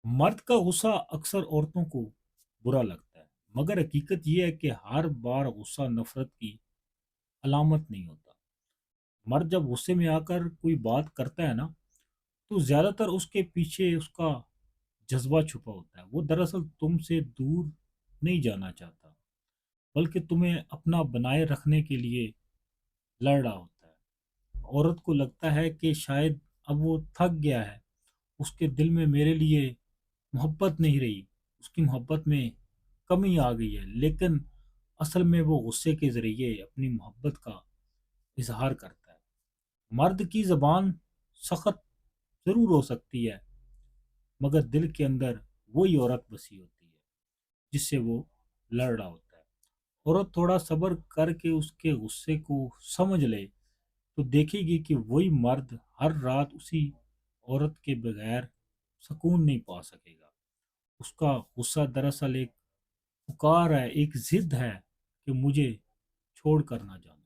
مرد کا غصہ اکثر عورتوں کو برا لگتا ہے، مگر حقیقت یہ ہے کہ ہر بار غصہ نفرت کی علامت نہیں ہوتا۔ مرد جب غصے میں آ کر کوئی بات کرتا ہے نا، تو زیادہ تر اس کے پیچھے اس کا جذبہ چھپا ہوتا ہے۔ وہ دراصل تم سے دور نہیں جانا چاہتا، بلکہ تمہیں اپنا بنائے رکھنے کے لیے لڑ رہا ہوتا ہے۔ عورت کو لگتا ہے کہ شاید اب وہ تھک گیا ہے، اس کے دل میں میرے لیے محبت نہیں رہی، اس کی محبت میں کمی آ گئی ہے، لیکن اصل میں وہ غصے کے ذریعے اپنی محبت کا اظہار کرتا ہے۔ مرد کی زبان سخت ضرور ہو سکتی ہے، مگر دل کے اندر وہی عورت بسی ہوتی ہے جس سے وہ لڑ رہا ہوتا ہے۔ عورت تھوڑا صبر کر کے اس کے غصے کو سمجھ لے تو دیکھے گی کہ وہی مرد ہر رات اسی عورت کے بغیر سکون نہیں پا سکے گا۔ اس کا غصہ دراصل ایک پکار ہے، ایک ضد ہے کہ مجھے چھوڑ کر نہ جانا۔